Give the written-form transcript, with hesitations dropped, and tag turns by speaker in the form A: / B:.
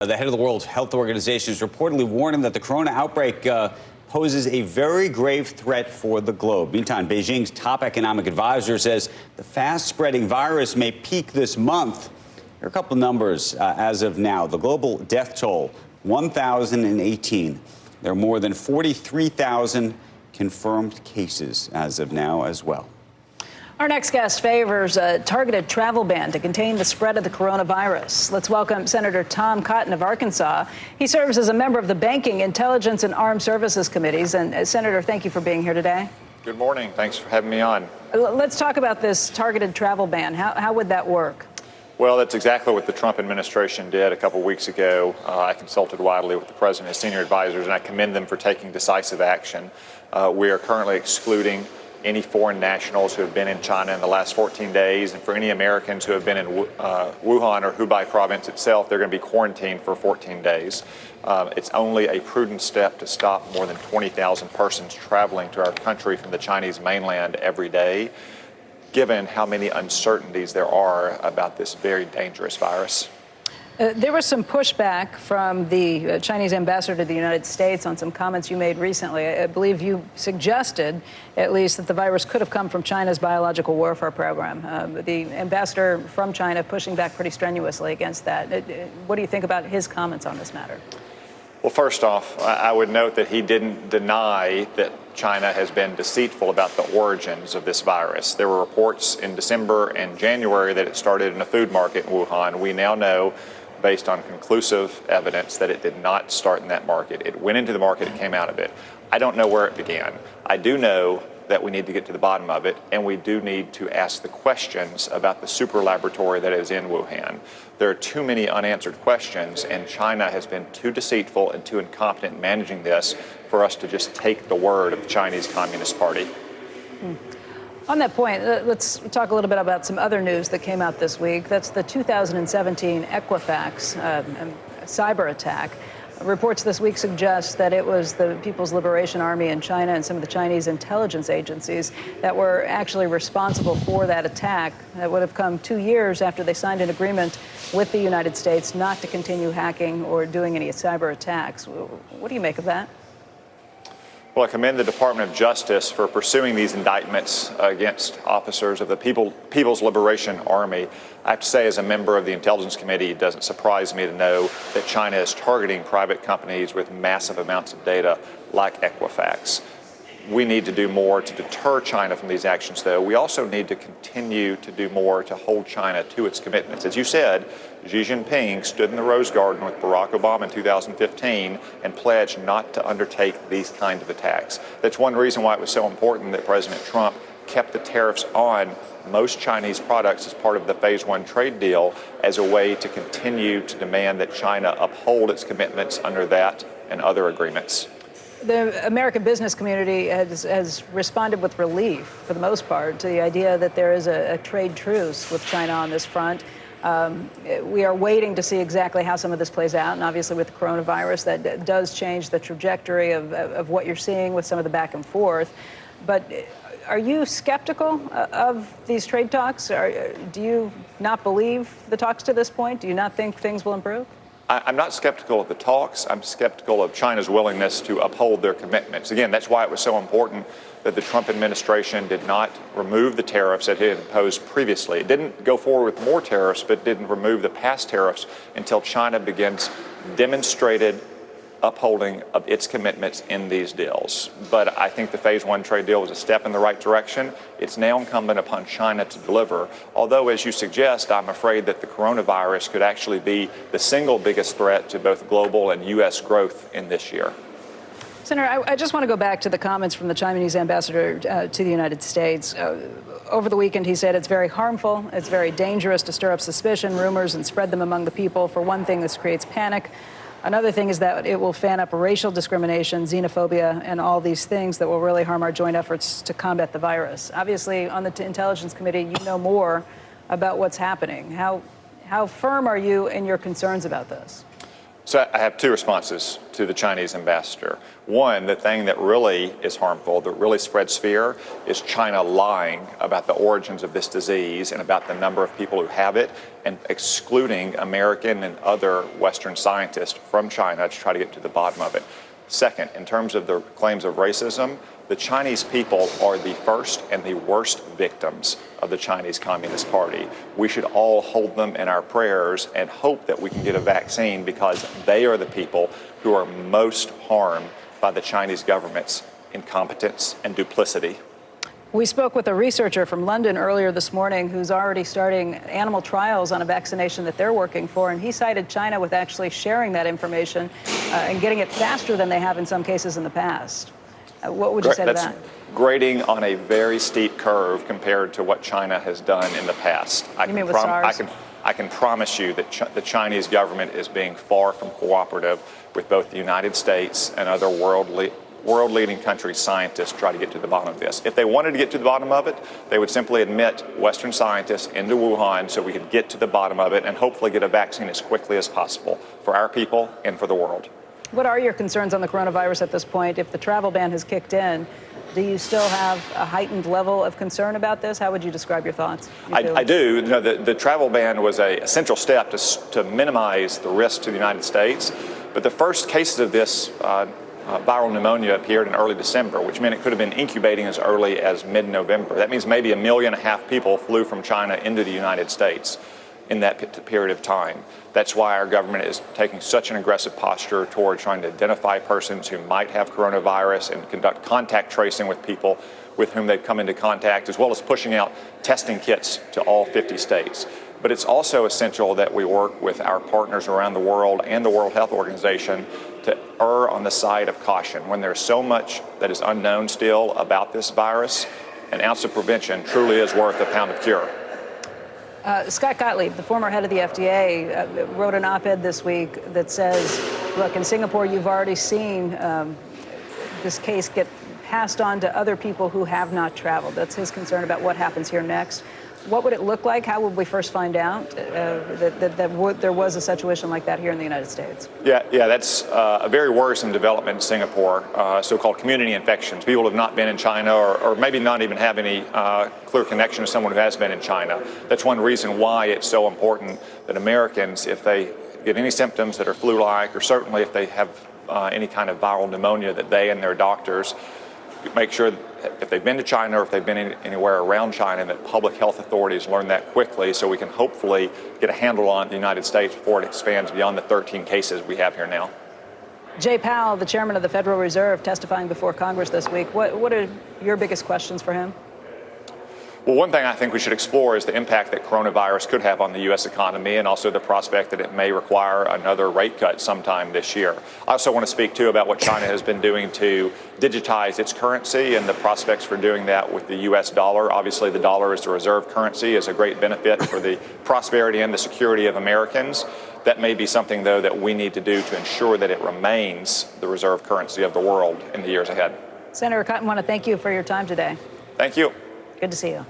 A: The head of the World Health Organization is reportedly warning that the corona outbreak poses a very grave threat for the globe. Meantime, Beijing's top economic advisor says the fast-spreading virus may peak this month. Here are a couple of numbers as of now. The global death toll, 1,018. There are more than 43,000 confirmed cases as of now as well.
B: Our next guest favors a targeted travel ban to contain the spread of the coronavirus. Let's welcome Senator Tom Cotton of Arkansas. He serves as a member of the Banking, Intelligence, and Armed Services Committees. And Senator, thank you for being here today.
C: Good morning. Thanks for having me on.
B: Let's talk about this targeted travel ban. How would that work?
C: Well, that's exactly what the Trump administration did a couple weeks ago. I consulted widely with the president and his senior advisors, and I commend them for taking decisive action. We are currently excluding any foreign nationals who have been in China in the last 14 days, and for any Americans who have been in Wuhan or Hubei province itself, they're going to be quarantined for 14 days. It's only a prudent step to stop more than 20,000 persons traveling to our country from the Chinese mainland every day, given how many uncertainties there are about this very dangerous virus.
B: There was some pushback from the Chinese ambassador to the United States on some comments you made recently. I believe you suggested, at least, that the virus could have come from China's biological warfare program. The ambassador from China pushing back pretty strenuously against that. What do you think about his comments on this matter?
C: Well, first off, I would note that he didn't deny that China has been deceitful about the origins of this virus. There were reports in December and January that it started in a food market in Wuhan. We now know, based on conclusive evidence, that it did not start in that market. It went into the market and came out of it. I don't know where it began. I do know that we need to get to the bottom of it, and we do need to ask the questions about the super laboratory that is in Wuhan. There are too many unanswered questions, and China has been too deceitful and too incompetent in managing this for us to just take the word of the Chinese Communist Party.
B: On that point, let's talk a little bit about some other news that came out this week. That's the 2017 Equifax cyber attack. Reports this week suggest that it was the People's Liberation Army in China and some of the Chinese intelligence agencies that were actually responsible for that attack. That would have come 2 years after they signed an agreement with the United States not to continue hacking or doing any cyber attacks. What do you make of that?
C: Well, I commend the Department of Justice for pursuing these indictments against officers of the People's Liberation Army. I have to say, as a member of the Intelligence Committee, it doesn't surprise me to know that China is targeting private companies with massive amounts of data like Equifax. We need to do more to deter China from these actions, though. We also need to continue to do more to hold China to its commitments. As you said, Xi Jinping stood in the Rose Garden with Barack Obama in 2015 and pledged not to undertake these kinds of attacks. That's one reason why it was so important that President Trump kept the tariffs on most Chinese products as part of the Phase 1 trade deal as a way to continue to demand that China uphold its commitments under that and other agreements.
B: The American business community has responded with relief, for the most part, to the idea that there is a trade truce with China on this front. We are waiting to see exactly how some of this plays out, and obviously with the coronavirus, that does change the trajectory of what you're seeing with some of the back and forth. But are you skeptical of these trade talks? Do you not believe the talks to this point? Do you not think things will improve?
C: I'm not skeptical of the talks. I'm skeptical of China's willingness to uphold their commitments. Again, that's why it was so important that the Trump administration did not remove the tariffs that it had imposed previously. It didn't go forward with more tariffs, but didn't remove the past tariffs until China begins demonstrated upholding of its commitments in these deals. But I think the Phase 1 trade deal was a step in the right direction. It's now incumbent upon China to deliver. Although, as you suggest, I'm afraid that the coronavirus could actually be the single biggest threat to both global and U.S. growth in this year.
B: Senator, I just want to go back to the comments from the Chinese ambassador to the United States. Over the weekend, he said it's very harmful, it's very dangerous to stir up suspicion, rumors, and spread them among the people. For one thing, this creates panic. Another thing is that it will fan up racial discrimination, xenophobia, and all these things that will really harm our joint efforts to combat the virus. Obviously, on the Intelligence Committee, you know more about what's happening. How firm are you in your concerns about this?
C: So I have two responses to the Chinese ambassador. One, the thing that really is harmful, that really spreads fear, is China lying about the origins of this disease and about the number of people who have it, and excluding American and other Western scientists from China to try to get to the bottom of it. Second, in terms of the claims of racism, the Chinese people are the first and the worst victims of the Chinese Communist Party. We should all hold them in our prayers and hope that we can get a vaccine, because they are the people who are most harmed by the Chinese government's incompetence and duplicity.
B: We spoke with a researcher from London earlier this morning who's already starting animal trials on a vaccination that they're working for, and he cited China with actually sharing that information and getting it faster than they have in some cases in the past. What would you say to that?
C: Grading on a very steep curve compared to what China has done in the past.
B: You mean with SARS?
C: I can promise you that the Chinese government is being far from cooperative with both the United States and other world-leading countries' scientists to try to get to the bottom of this. If they wanted to get to the bottom of it, they would simply admit Western scientists into Wuhan so we could get to the bottom of it and hopefully get a vaccine as quickly as possible for our people and for the world.
B: What are your concerns on the coronavirus at this point? If the travel ban has kicked in, do you still have a heightened level of concern about this? How would you describe your thoughts?
C: I do. You know, the travel ban was a essential step to minimize the risk to the United States. But the first cases of this viral pneumonia appeared in early December, which meant it could have been incubating as early as mid-November. That means maybe 1.5 million people flew from China into the United States in that period of time. That's why our government is taking such an aggressive posture toward trying to identify persons who might have coronavirus and conduct contact tracing with people with whom they've come into contact, as well as pushing out testing kits to all 50 states. But it's also essential that we work with our partners around the world and the World Health Organization to err on the side of caution. When there's so much that is unknown still about this virus, an ounce of prevention truly is worth a pound of cure.
B: Scott Gottlieb, the former head of the FDA, wrote an op-ed this week that says, look, in Singapore, you've already seen this case get passed on to other people who have not traveled. That's his concern about what happens here next. What would it look like? How would we first find out that there was a situation like that here in the United States?
C: Yeah, that's a very worrisome development in Singapore, so-called community infections. People have not been in China or maybe not even have any clear connection to someone who has been in China. That's one reason why it's so important that Americans, if they get any symptoms that are flu-like, or certainly if they have any kind of viral pneumonia, that they and their doctors make sure that if they've been to China or if they've been anywhere around China, that public health authorities learn that quickly so we can hopefully get a handle on the United States before it expands beyond the 13 cases we have here now.
B: Jay Powell, the chairman of the Federal Reserve, testifying before Congress this week. What are your biggest questions for him?
C: Well, one thing I think we should explore is the impact that coronavirus could have on the U.S. economy, and also the prospect that it may require another rate cut sometime this year. I also want to speak, too, about what China has been doing to digitize its currency and the prospects for doing that with the U.S. dollar. Obviously, the dollar as the reserve currency is a great benefit for the prosperity and the security of Americans. That may be something, though, that we need to do to ensure that it remains the reserve currency of the world in the years ahead.
B: Senator Cotton, I want to thank you for your time today.
C: Thank you.
B: Good to see you.